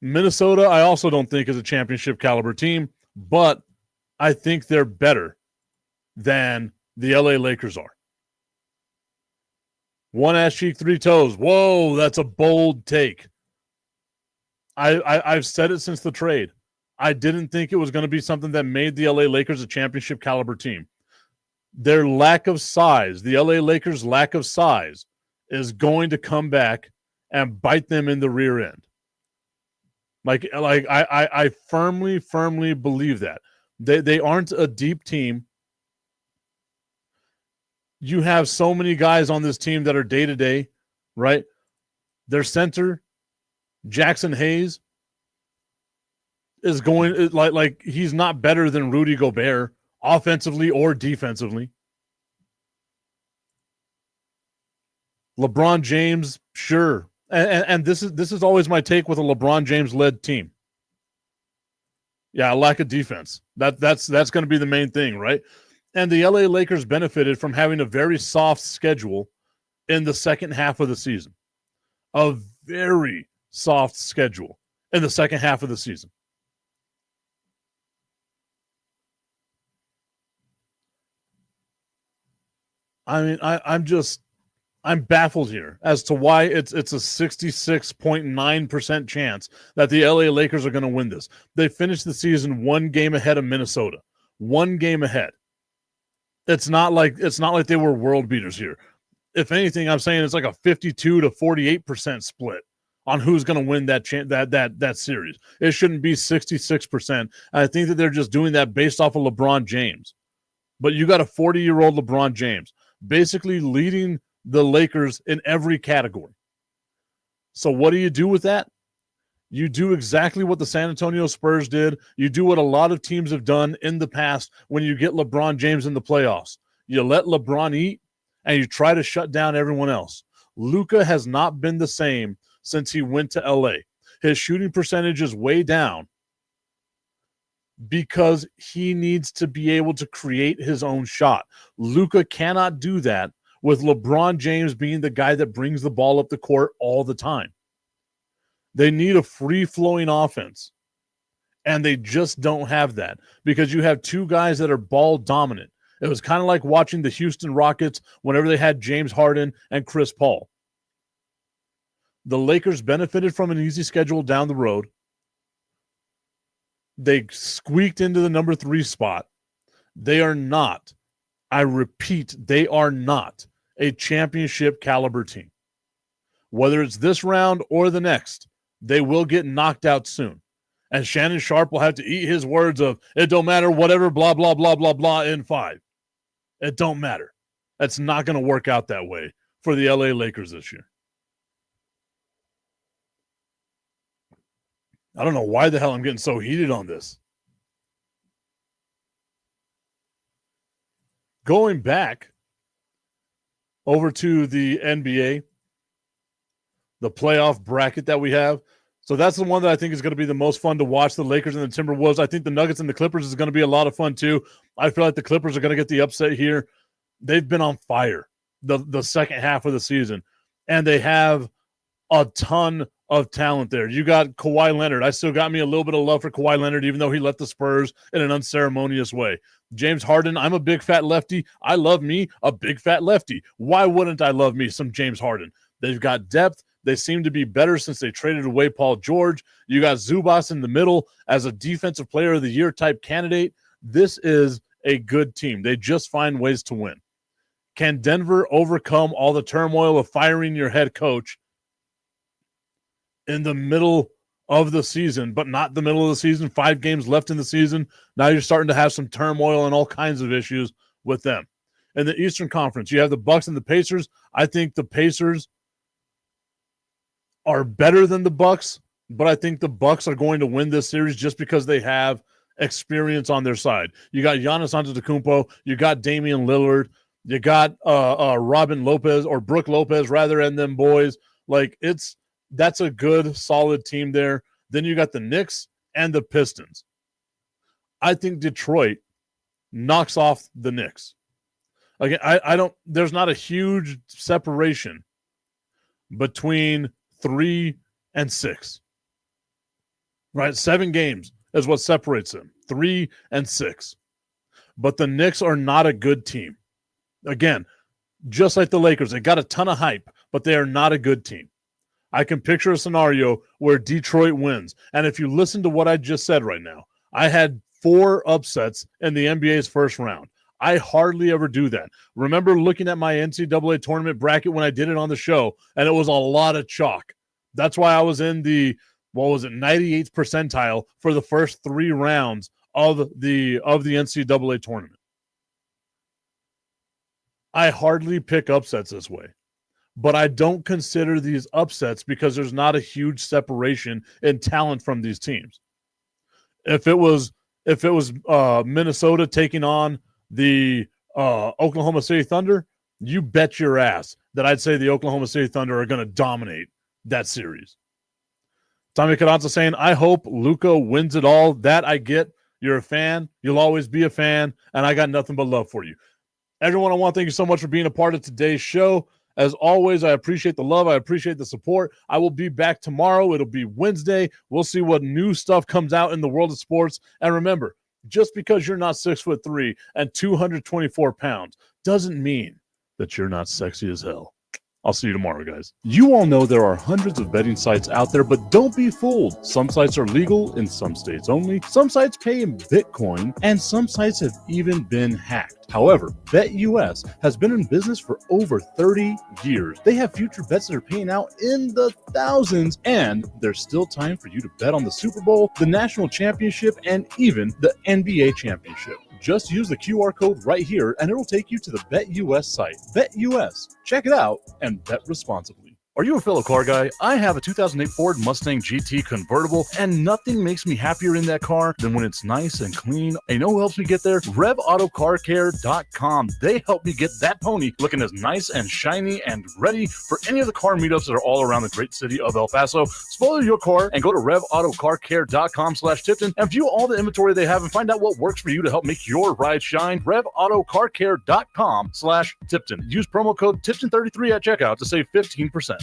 Minnesota, I also don't think is a championship caliber team, but I think they're better than the LA Lakers are. One ass cheek, three toes. Whoa, that's a bold take. I've said it since the trade. I didn't think it was going to be something that made the LA Lakers a championship caliber team. Their lack of size, the LA Lakers' lack of size, is going to come back and bite them in the rear end. I firmly believe that. They aren't a deep team. You have so many guys on this team that are day-to-day, right? Their center, Jackson Hayes, is going like he's not better than Rudy Gobert offensively or defensively. LeBron James, sure. And this is always my take with a LeBron James-led team. Yeah, a lack of defense. That's going to be the main thing, right? And the LA Lakers benefited from having a very soft schedule in the second half of the season. A very soft schedule in the second half of the season. I mean, I'm baffled here as to why it's a 66.9% chance that the LA Lakers are going to win this. They finished the season one game ahead of Minnesota. One game ahead. It's not like they were world beaters here. If anything, I'm saying it's like a 52 to 48% split on who's going to win that series. It shouldn't be 66%. I think that they're just doing that based off of LeBron James. But you got a 40-year-old LeBron James basically leading the Lakers in every category. So what do you do with that? You do exactly what the San Antonio Spurs did. You do what a lot of teams have done in the past when you get LeBron James in the playoffs. You let LeBron eat, and you try to shut down everyone else. Luka has not been the same since he went to LA. His shooting percentage is way down because he needs to be able to create his own shot. Luka cannot do that with LeBron James being the guy that brings the ball up the court all the time. They need a free-flowing offense, and they just don't have that because you have two guys that are ball dominant. It was kind of like watching the Houston Rockets whenever they had James Harden and Chris Paul. The Lakers benefited from an easy schedule down the road. They squeaked into the number 3 spot. They are not, I repeat, they are not a championship caliber team. Whether it's this round or the next, they will get knocked out soon. And Shannon Sharp will have to eat his words of, it don't matter, whatever, blah, blah, blah, blah, blah, in 5. It don't matter. That's not going to work out that way for the LA Lakers this year. I don't know why the hell I'm getting so heated on this. Going back over to the NBA, the playoff bracket that we have. So that's the one that I think is going to be the most fun to watch, the Lakers and the Timberwolves. I think the Nuggets and the Clippers is going to be a lot of fun too. I feel like the Clippers are going to get the upset here. They've been on fire the second half of the season, and they have a ton of talent there. You got Kawhi Leonard. I still got me a little bit of love for Kawhi Leonard, even though he left the Spurs in an unceremonious way. James Harden, I'm a big fat lefty. I love me a big fat lefty. Why wouldn't I love me some James Harden? They've got depth. They seem to be better since they traded away Paul George. You got Zubas in the middle as a defensive player of the year type candidate. This is a good team. They just find ways to win. Can Denver overcome all the turmoil of firing your head coach in the middle of the season, but not the middle of the season, 5 games left in the season? Now you're starting to have some turmoil and all kinds of issues with them. In the Eastern Conference, you have the Bucks and the Pacers. I think the Pacers are better than the Bucks, but I think the Bucks are going to win this series just because they have experience on their side. You got Giannis Antetokounmpo, you got Damian Lillard, you got Robin Lopez, or Brooke Lopez rather, and them boys. Like, that's a good, solid team there. Then you got the Knicks and the Pistons. I think Detroit knocks off the Knicks. Again, I don't. There's not a huge separation between 3 and 6. Right, 7 games is what separates them. 3 and 6. But the Knicks are not a good team. Again, just like the Lakers, they got a ton of hype, but they are not a good team. I can picture a scenario where Detroit wins. And if you listen to what I just said right now, I had 4 upsets in the NBA's first round. I hardly ever do that. Remember looking at my NCAA tournament bracket when I did it on the show, and it was a lot of chalk. That's why I was in the, 98th percentile for the first 3 rounds of the NCAA tournament. I hardly pick upsets this way. But I don't consider these upsets because there's not a huge separation in talent from these teams. If it was Minnesota taking on the Oklahoma City Thunder, you bet your ass that I'd say the Oklahoma City Thunder are going to dominate that series. Tommy Carranza saying, I hope Luka wins it all. That I get. You're a fan. You'll always be a fan, and I got nothing but love for you. Everyone, I want to thank you so much for being a part of today's show. As always, I appreciate the love. I appreciate the support. I will be back tomorrow. It'll be Wednesday. We'll see what new stuff comes out in the world of sports. And remember, just because you're not 6'3" and 224 pounds doesn't mean that you're not sexy as hell. I'll see you tomorrow, guys. You all know there are hundreds of betting sites out there, but don't be fooled. Some sites are legal in some states only. Some sites pay in Bitcoin, and some sites have even been hacked. However, BetUS has been in business for over 30 years. They have future bets that are paying out in the thousands, and there's still time for you to bet on the Super Bowl, the National Championship, and even the NBA Championship. Just use the QR code right here, and it'll take you to the BetUS site. BetUS. Check it out and bet responsibly. Are you a fellow car guy? I have a 2008 Ford Mustang GT convertible, and nothing makes me happier in that car than when it's nice and clean. And you know who helps me get there? RevAutoCarCare.com. They help me get that pony looking as nice and shiny and ready for any of the car meetups that are all around the great city of El Paso. Spoil your car and go to RevAutoCarCare.com/Tipton and view all the inventory they have and find out what works for you to help make your ride shine. RevAutoCarCare.com/Tipton. Use promo code Tipton33 at checkout to save 15%.